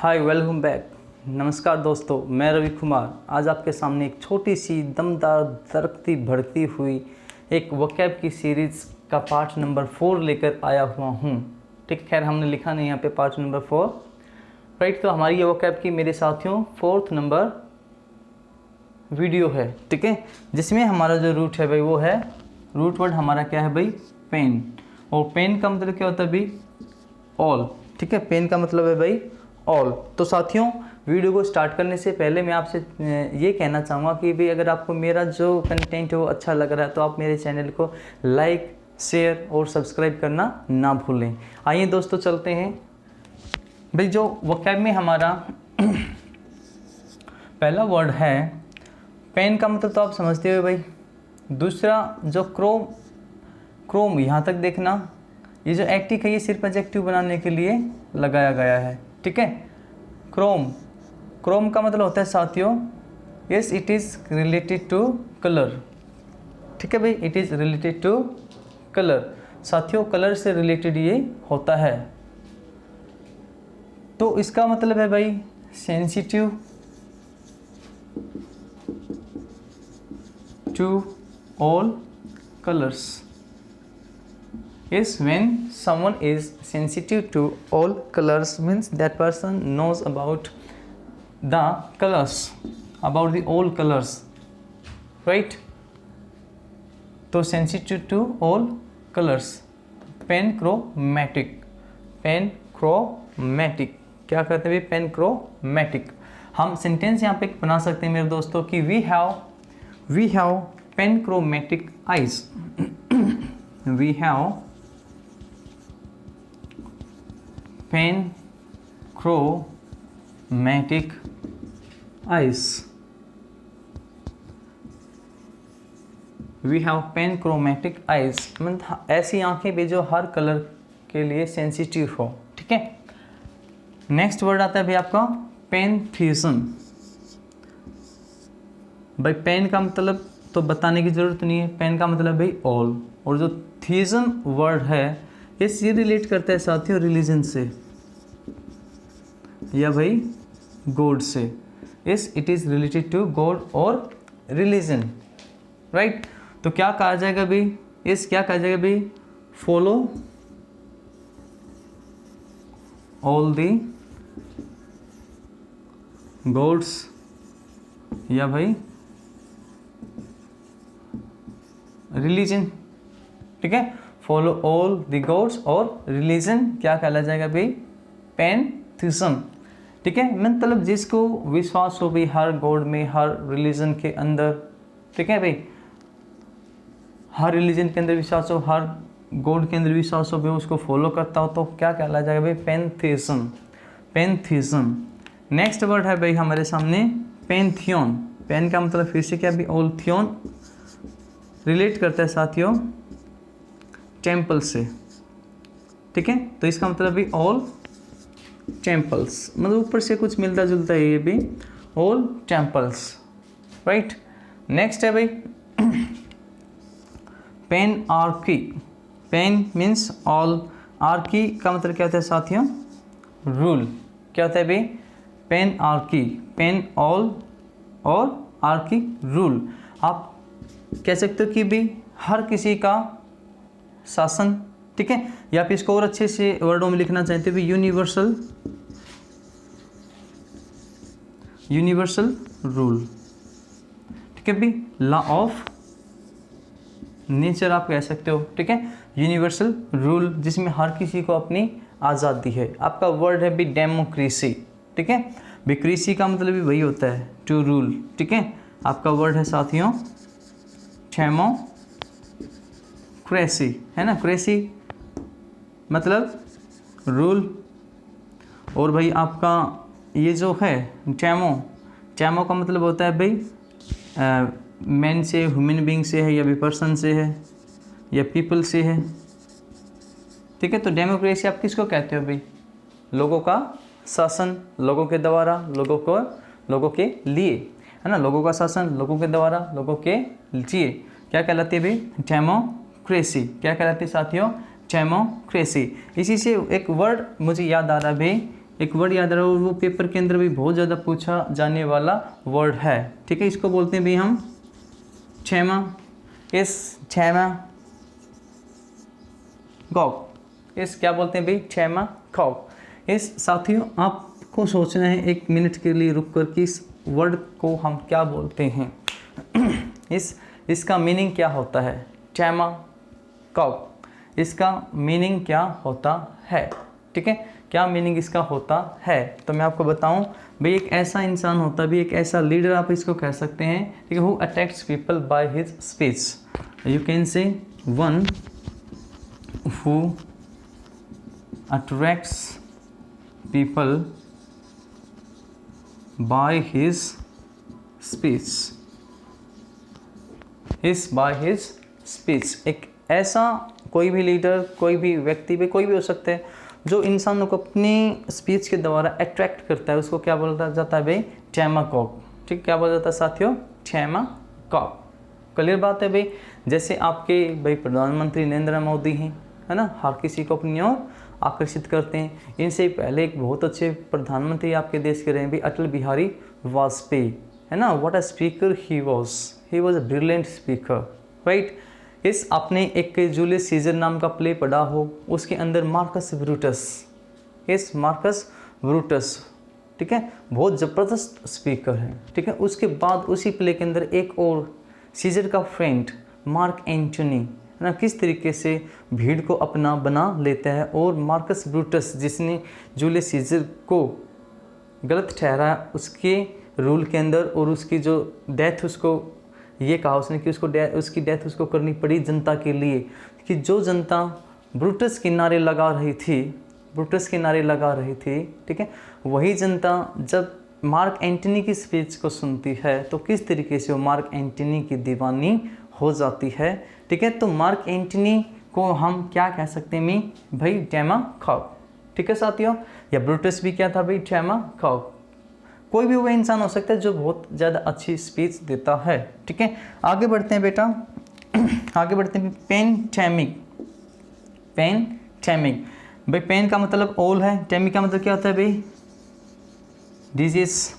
हाय, welcome back. नमस्कार दोस्तों, मैं रवि कुमार आज आपके सामने एक छोटी सी दमदार धड़कती भड़कती हुई एक वोकैब की सीरीज़ का पार्ट नंबर 4 लेकर आया हुआ हूँ। ठीक, खैर हमने लिखा नहीं यहाँ पे पार्ट नंबर 4, राइट। तो हमारी ये वोकैब की मेरे साथियों 4th नंबर वीडियो है, ठीक है, जिसमें हमारा जो रूट है भाई वो है, रूट वर्ड हमारा क्या है भाई, पेन। और पेन का मतलब क्या होता है भाई, ऑल। ठीक है, पेन का मतलब है भाई ऑल। तो साथियों, वीडियो को स्टार्ट करने से पहले मैं आपसे ये कहना चाहूँगा कि भाई अगर आपको मेरा जो कंटेंट है वो अच्छा लग रहा है तो आप मेरे चैनल को लाइक, शेयर और सब्सक्राइब करना ना भूलें। आइए दोस्तों, चलते हैं भाई। जो वोकैब में हमारा पहला वर्ड है पेन का मतलब तो आप समझते हो भाई। दूसरा जो क्रोम यहाँ तक देखना, ये जो एक्टिक है ये सिर्फ एडजेक्टिव बनाने के लिए लगाया गया है, ठीक है। क्रोम का मतलब होता है साथियों, yes it is related to colour. ठीक है भाई, it is related to colour. साथियों, कलर से रिलेटेड ये होता है। तो इसका मतलब है भाई sensitive to all colours. Yes, when someone is sensitive to all colors means that person knows about the colors, about the all colors, right? तो sensitive to all colors, panchromatic, क्या कहते हैं भाई, panchromatic। हम सेंटेंस यहाँ पे बना सकते हैं मेरे दोस्तों कि we have panchromatic eyes, we have panchromatic eyes, we have panchromatic eyes मतलब ऐसी आंखें भी जो हर कलर के लिए सेंसिटिव हो, ठीक है। नेक्स्ट वर्ड आता है भाई आपका पैंथीज़म। भाई पेन का मतलब तो बताने की ज़रूरत नहीं है, पेन का मतलब भाई ऑल। और जो थीज़म वर्ड है ये रिलेट करता है साथियों रिलीजन से या भाई गॉड से। Yes, it is related to god और रिलीजन, राइट। तो क्या कहा जाएगा भाई, यस क्या कहा जाएगा भाई, फॉलो ऑल दी गॉड्स या भाई रिलीजन, ठीक है। फॉलो ऑल द गॉड्स और रिलीजन क्या कहला जाएगा भाई, पैंथीज़म, ठीक है। मतलब जिसको विश्वास हो भाई हर गॉड में, हर रिलीजन के अंदर, ठीक है भाई, हर रिलीजन के अंदर विश्वास हो, हर गॉड के अंदर विश्वास हो भाई, उसको फॉलो करता हो तो क्या कहला जाएगा भाई, पैंथीज़म। नेक्स्ट वर्ड है भाई हमारे सामने पैंथियन। पेन का मतलब फिर से क्या भाई, ऑल। थियन रिलेट करता है साथियों टेम्पल से, ठीक है। तो इसका मतलब भी ऑल टेम्पल्स, मतलब ऊपर से कुछ मिलता जुलता है ये भी, ऑल टेम्पल्स, राइट। नेक्स्ट है भाई पेनआर्की। पेन मीन्स ऑल, आर्की का मतलब क्या होता है साथियों, रूल। क्या होता है भाई, पेनआर्की, पेन ऑल और आर्की रूल। आप कह सकते हो कि भी हर किसी का शासन, ठीक है। या फिर इसको और अच्छे से वर्डों में लिखना चाहते हो भी यूनिवर्सल रूल, ठीक है भी, लॉ ऑफ नेचर आप कह सकते हो, ठीक है। यूनिवर्सल रूल जिसमें हर किसी को अपनी आज़ादी है। आपका वर्ड है भी डेमोक्रेसी, ठीक है। बिक्रेसी का मतलब भी वही होता है टू रूल, ठीक है। आपका वर्ड है साथियों डेमोक्रेसी, है ना। क्रेसी मतलब रूल। और भाई आपका ये जो है टैमो का मतलब होता है भाई मैन से, ह्यूमन बीइंग से है, या भी पर्सन से है, या पीपल से है, ठीक है। तो डेमोक्रेसी आप किसको कहते हो भाई, लोगों का शासन, लोगों के द्वारा, लोगों के लिए, है ना। लोगों का शासन, लोगों के द्वारा, लोगों के लिए क्या कहलाती है भाई, डेमोक्रेसी। क्या कहलाती है साथियों, डेमोक्रेसी। इसी से एक वर्ड मुझे याद आ रहा है भाई, एक वर्ड याद रहो, वो पेपर के अंदर भी बहुत ज़्यादा पूछा जाने वाला वर्ड है, ठीक है। इसको बोलते हैं भाई हम क्षमा। इस क्षमा कॉक, इस क्या बोलते हैं भाई, क्षमा कॉक। इस साथियों आपको सोचना है 1 मिनट के लिए रुक कर कि इस वर्ड को हम क्या बोलते हैं। इसका मीनिंग क्या होता है, क्षमा कॉक, इसका मीनिंग क्या होता है, ठीक है, क्या मीनिंग इसका होता है। तो मैं आपको बताऊं भाई, एक ऐसा इंसान होता है भी, एक ऐसा लीडर आप इसको कह सकते हैं, ठीक है, who attacks people by his speech. You can say one who attracts people by his speech, by his speech. एक ऐसा कोई भी लीडर, कोई भी व्यक्ति भी, कोई भी हो सकता है, जो इंसानों को अपनी स्पीच के द्वारा अट्रैक्ट करता है, उसको क्या बोला जाता है भाई, क्षमा कॉक, ठीक, क्या बोला जाता है साथियों, क्षमा कॉक। क्लियर बात है भाई। जैसे आपके भाई प्रधानमंत्री नरेंद्र मोदी हैं, है ना, हर किसी को अपनी ओर आकर्षित करते हैं। इनसे पहले एक बहुत अच्छे प्रधानमंत्री आपके देश के रहे हैं भाई, अटल बिहारी वाजपेयी, है ना। What a speaker he was a brilliant speaker, right. इस आपने एक जूलियस सीजर नाम का प्ले पढ़ा हो, उसके अंदर मार्कस ब्रूटस, इस मार्कस ब्रूटस, ठीक है, बहुत ज़बरदस्त स्पीकर है, ठीक है। उसके बाद उसी प्ले के अंदर एक और सीजर का फ्रेंड मार्क एंटनी, है ना, किस तरीके से भीड़ को अपना बना लेता है, और मार्कस ब्रूटस जिसने जूलियस सीजर को गलत ठहराया उसके रूल के अंदर, और उसकी जो डेथ, उसको ये कहा उसने कि उसकी डेथ उसको करनी पड़ी जनता के लिए, कि जो जनता ब्रूटस के नारे लगा रही थी, ठीक है, वही जनता जब मार्क एंटनी की स्पीच को सुनती है तो किस तरीके से वो मार्क एंटनी की दीवानी हो जाती है, ठीक है। तो मार्क एंटनी को हम क्या कह सकते हैं भाई, क्षमा कॉक, ठीक है साथियों। या ब्रूटस भी क्या था भाई, क्षमा कॉक। कोई भी वह इंसान हो सकता है जो बहुत ज़्यादा अच्छी स्पीच देता है, ठीक है। आगे बढ़ते हैं बेटा, आगे बढ़ते हैं। पेंडेमिक, भाई पेन का मतलब ऑल है, डेमिक का मतलब क्या होता है भाई, डिजीज।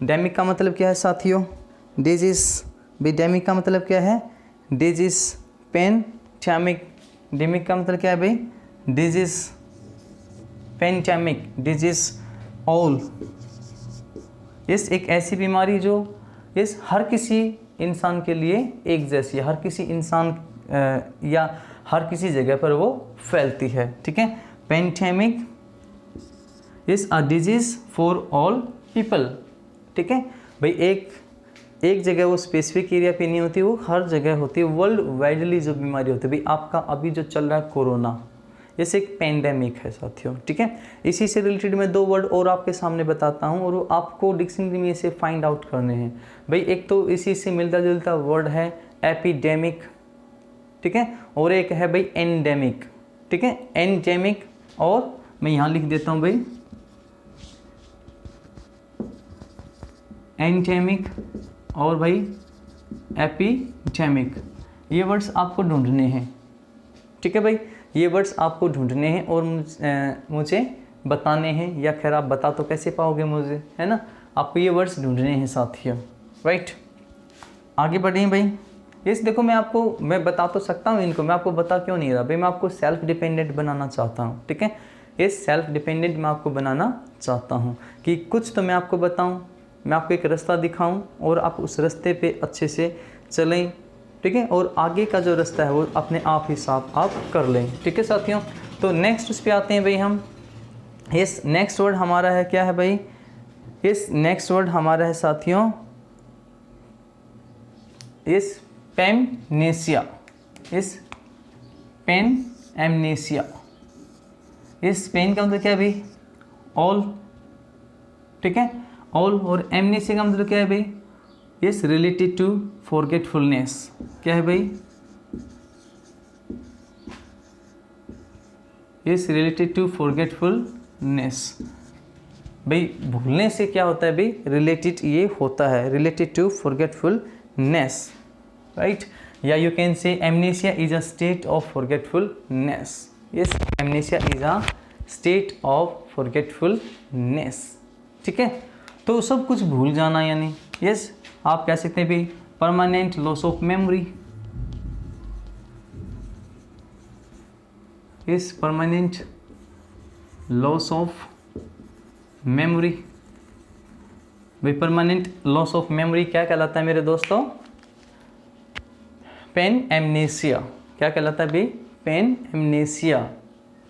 डेमिक का मतलब क्या है साथियों, डिजीज। भाई डेमिक का मतलब क्या है, डिजीज। पेंडेमिक, डेमिक का मतलब क्या है भाई, डिजीज। Pandemic, disease, all. इस एक ऐसी बीमारी जो इस हर किसी इंसान के लिए एक जैसी है, हर किसी इंसान या हर किसी जगह पर वो फैलती है, ठीक है। Pandemic is a disease for all people, ठीक है भाई। एक जगह वो स्पेसिफिक एरिया पे नहीं होती, वो हर जगह होती है, वर्ल्ड वाइडली जो बीमारी होती है भाई। आपका अभी जो चल रहा है कोरोना, जैसे एक पेंडेमिक है साथियों, ठीक है। इसी से रिलेटेड मैं 2 वर्ड और आपके सामने बताता हूँ, और वो आपको डिक्शनरी में इसे फाइंड आउट करने हैं भाई। एक तो इसी से मिलता जुलता वर्ड है एपिडेमिक, ठीक है, और एक है भाई एंडेमिक, ठीक है, एंडेमिक। और मैं यहाँ लिख देता हूँ भाई एंडेमिक और भाई एपिडेमिक। ये वर्ड्स आपको ढूंढने हैं, ठीक है भाई, ये वर्ड्स आपको ढूंढने हैं और मुझे बताने हैं, या खैर आप बता तो कैसे पाओगे मुझे, है ना, आपको ये वर्ड्स ढूंढने हैं साथियों, राइट। आगे बढ़े भाई। इस देखो मैं बता तो सकता हूँ इनको, मैं आपको बता क्यों नहीं रहा भाई, मैं आपको सेल्फ डिपेंडेंट बनाना चाहता हूँ, ठीक है। इस सेल्फ डिपेंडेंट मैं आपको बनाना चाहता हूँ कि कुछ तो मैं आपको बताऊँ, मैं आपको एक रास्ता दिखाऊँ और आप उस रास्ते पे अच्छे से चलें, ठीक है, और आगे का जो रास्ता है वो अपने आप ही साफ आप कर लें, ठीक है साथियों। तो नेक्स्ट उस पे आते हैं भाई हम। इस नेक्स्ट वर्ड हमारा है क्या है भाई, इस नेक्स्ट वर्ड हमारा है साथियों इस पेमनेशिया, इस पेन एमनेशिया। इस पेन का मतलब क्या है भाई, ऑल, ठीक है, ऑल। और एमनेशिया का मतलब क्या है भाई, इस रिलेटेड टू फॉरगेटफुलनेस। क्या है भाई, इस रिलेटेड टू फॉरगेटफुलनेस। भाई भूलने से क्या होता है भाई, रिलेटेड ये होता है, रिलेटेड टू फॉरगेटफुलनेस, राइट। या you can say amnesia is a state of forgetfulness. Yes, amnesia is a state of forgetfulness. ठीक है, तो सब कुछ भूल जाना यानी यस आप कह सकते हैं भी परमानेंट लॉस ऑफ मेमोरी, इस परमानेंट लॉस ऑफ मेमोरी। भाई परमानेंट लॉस ऑफ मेमोरी क्या कहलाता है मेरे दोस्तों? Pen amnesia. क्या कहलाता है भाई? Pen amnesia.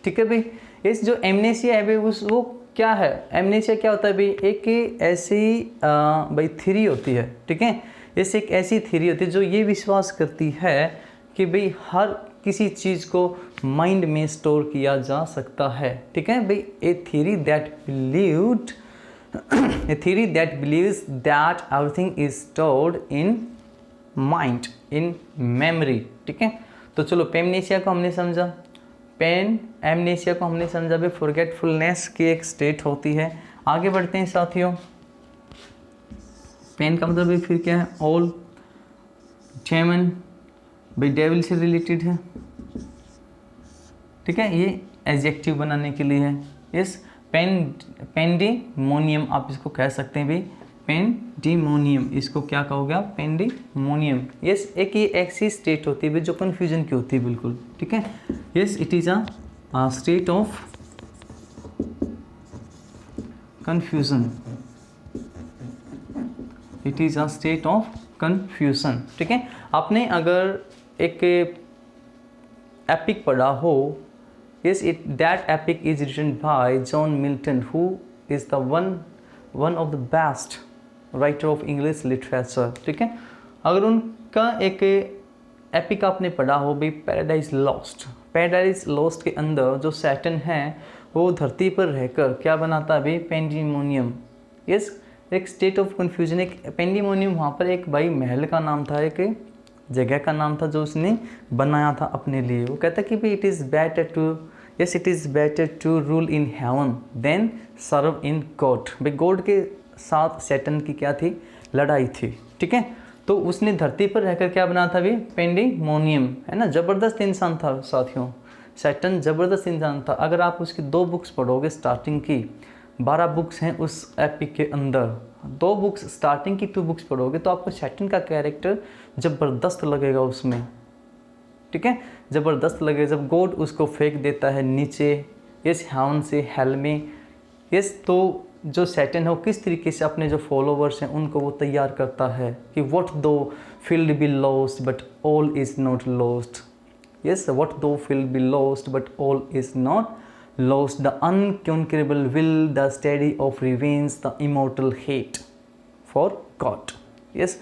ठीक है भाई, इस जो एमनेसिया है भाई वो क्या है? एमनेसिया क्या होता है भाई? एक ऐसी भाई थ्योरी होती है, ठीक है, इस एक ऐसी थ्योरी होती है जो ये विश्वास करती है कि भाई हर किसी चीज़ को माइंड में स्टोर किया जा सकता है। ठीक है भाई, ए theory that believes that everything is stored in mind, in memory। ठीक है, तो चलो पेमनेशिया को हमने समझा, पेन एमनेशिया को हमने समझा भाई फॉरगेटफुलनेस की एक स्टेट होती है। आगे बढ़ते हैं साथियों, पेन का मतलब भाई फिर क्या है? ऑल डेमन भाई डेविल से रिलेटेड है। ठीक है, ये एडजेक्टिव बनाने के लिए है। यस, पेंडिमोनियम आप इसको कह सकते हैं भाई, पेंडिमोनियम, इसको क्या कहोगे आप? पेंडिमोनियम। यस, एक ये ऐसी स्टेट होती है जो कन्फ्यूजन की होती है बिल्कुल। ठीक है, yes it is a state of confusion, it is a state of confusion. ठीक है, आपने अगर एक एपिक पढ़ा हो, yes that epic is written by John Milton, who is the one of the best writer of English literature। ठीक है, अगर उनका एक एपिक आपने पढ़ा हो भाई पैराडाइज लॉस्ट, पैराडाइज लॉस्ट के अंदर जो सैटर्न है वो धरती पर रहकर क्या बनाता है भाई? पेंडिमोनियम। यस, एक स्टेट ऑफ कन्फ्यूजन, एक पेंडिमोनियम, वहाँ पर एक भाई महल का नाम था, एक जगह का नाम था जो उसने बनाया था अपने लिए। वो कहता कि भाई it is better to rule in heaven than serve in god. भाई गॉड के साथ सैटर्न की क्या थी? लड़ाई थी। ठीक है, तो उसने धरती पर रहकर क्या बनाया था भाई? पेंडिमोनियम, है ना। ज़बरदस्त इंसान था साथियों, सैटर्न ज़बरदस्त इंसान था। अगर आप उसकी 2 बुक्स पढ़ोगे, स्टार्टिंग की 12 बुक्स हैं उस एपिक के अंदर, 2 बुक्स स्टार्टिंग की 2 बुक्स पढ़ोगे तो आपको सैटर्न का कैरेक्टर ज़बरदस्त लगेगा उसमें। ठीक है, ज़बरदस्त लगेगा जब गॉड उसको फेंक देता है नीचे, इस हेवन से हेल में। यस, तो जो सैटर्न है वो किस तरीके से अपने जो फॉलोवर्स हैं उनको वो तैयार करता है कि what though field be lost but all is not lost. Yes, what though field be lost but all is not lost, the unconquerable will, the steady of revenge, the immortal hate for God। yes,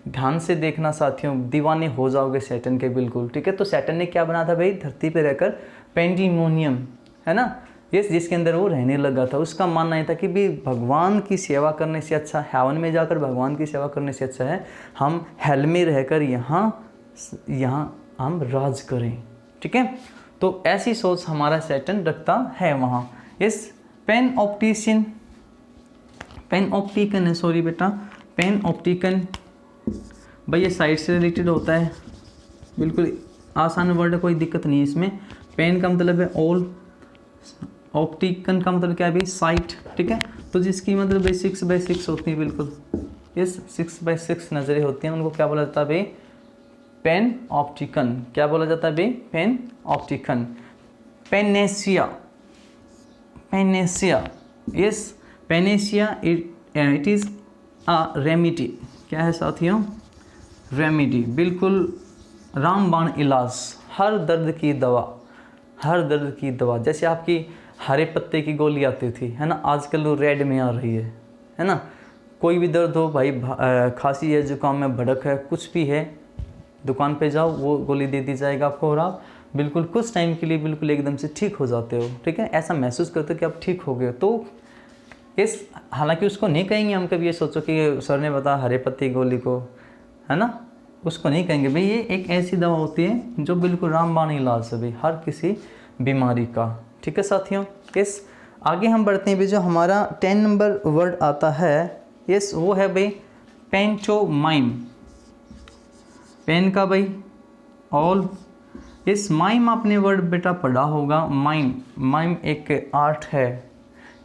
ध्यान से देखना साथियों, दीवाने हो जाओगे Saturn के बिल्कुल। ठीक है, तो सैटर्न ने क्या बना था भाई? धरती पे रहकर पेंडिमोनियम, है ना। यस, जिसके अंदर वो रहने लगा था। उसका मानना ये था कि भाई भगवान की सेवा करने से अच्छा, हेवन में जाकर भगवान की सेवा करने से अच्छा है हम हेल में रहकर यहाँ हम राज करें। ठीक है, तो ऐसी सोच हमारा सैटर्न रखता है वहाँ। इस पेन ऑप्टिकन है, सॉरी बेटा, पेन ऑप्टिकन भाई ये साइट से रिलेटेड होता है, बिल्कुल आसान वर्ड है, कोई दिक्कत नहीं है इसमें। पेन का मतलब है ऑल, ऑप्टिकन का मतलब क्या है भाई? साइट। ठीक है, तो जिसकी मतलब भाई 6x6 होती है, बिल्कुल यस 6x6 नज़रें होती हैं, उनको क्या बोला जाता है भाई? Panopticon. क्या बोला जाता है भाई? Panopticon. Panacea, yes, panacea it is a remedy. क्या है साथियों? रेमेडी, बिल्कुल रामबाण इलाज, हर दर्द की दवा। जैसे आपकी हरे पत्ते की गोली आती थी, है ना, आजकल वो रेड में आ रही है ना। कोई भी दर्द हो भाई, खांसी है, जुकाम है, भड़क है, कुछ भी है, दुकान पे जाओ, वो गोली दे दी जाएगा आपको और आप बिल्कुल कुछ टाइम के लिए बिल्कुल एकदम से ठीक हो जाते हो। ठीक है, ऐसा महसूस करते हो कि आप ठीक हो गए। तो इस हालांकि उसको नहीं कहेंगे हम कभी ये सोचो कि सर ने बताया हरे पत्ती गोली को, है ना, उसको नहीं कहेंगे भाई। ये एक ऐसी दवा होती है जो बिल्कुल रामबाण इलाज है भाई हर किसी बीमारी का। ठीक है साथियों, इस आगे हम बढ़ते हैं भाई। जो हमारा 10 नंबर वर्ड आता है, यस, वो है भाई पेंटोमाइम। पेन का भाई ऑल, इस माइम आपने वर्ड बेटा पढ़ा होगा, माइम। माइम एक आर्ट है।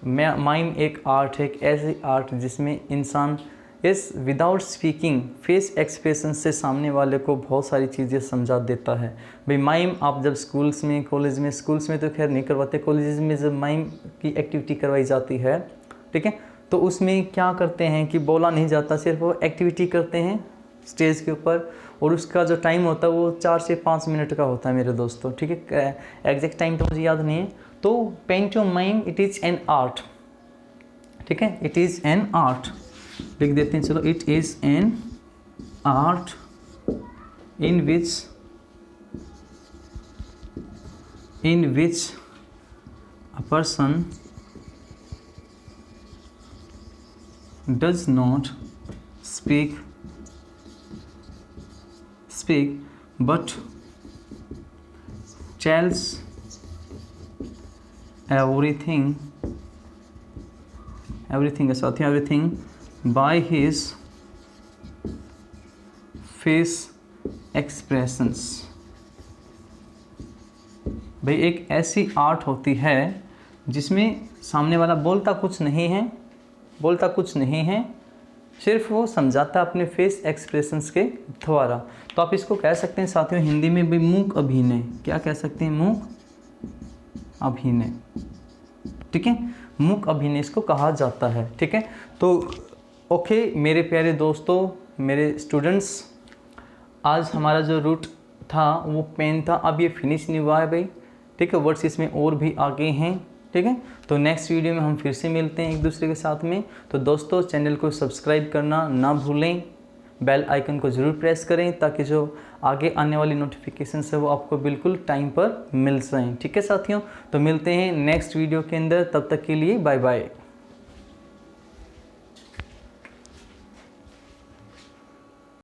माइम एक आर्ट है, एक ऐसी आर्ट जिसमें इंसान इस विदाउट स्पीकिंग फेस एक्सप्रेशन से सामने वाले को बहुत सारी चीज़ें समझा देता है। भाई माइम आप जब स्कूल्स में, कॉलेज में, स्कूल्स में तो खैर नहीं करवाते, कॉलेजेस में जब माइम की एक्टिविटी करवाई जाती है, ठीक है, तो उसमें क्या करते हैं कि बोला नहीं जाता, सिर्फ वो एक्टिविटी करते हैं स्टेज के ऊपर, और उसका जो टाइम होता है वो 4 से 5 मिनट का होता है मेरे दोस्तों, ठीक है। एग्जैक्ट टाइम तो मुझे याद नहीं है। तो pantomime it is an art, ठीक है, इट इज़ एन आर्ट, लिख देते हैं चलो, it is an art in which a person does not speak but tells everything by his face expressions। भाई एक ऐसी आर्ट होती है जिसमें सामने वाला बोलता कुछ नहीं है, सिर्फ वो समझाता अपने फेस एक्सप्रेशंस के द्वारा। तो आप इसको कह सकते हैं साथियों हिंदी में भी मूक अभिनय। क्या कह सकते हैं? मूक अभिनय, ठीक है, मूक अभिनय इसको कहा जाता है, ठीक है। तो ओके मेरे प्यारे दोस्तों, मेरे स्टूडेंट्स, आज हमारा जो रूट था वो पेन था, अब ये फिनिश नहीं हुआ है भाई, ठीक है, वर्ड्स इसमें और भी आगे हैं, ठीक है। तो नेक्स्ट वीडियो में हम फिर से मिलते हैं एक दूसरे के साथ में। तो दोस्तों चैनल को सब्सक्राइब करना ना भूलें, बेल आइकन को ज़रूर प्रेस करें ताकि जो आगे आने वाली नोटिफिकेशन है वो आपको बिल्कुल टाइम पर मिल जाएं, ठीक है साथियों। तो मिलते हैं नेक्स्ट वीडियो के अंदर, तब तक के लिए बाय बाय।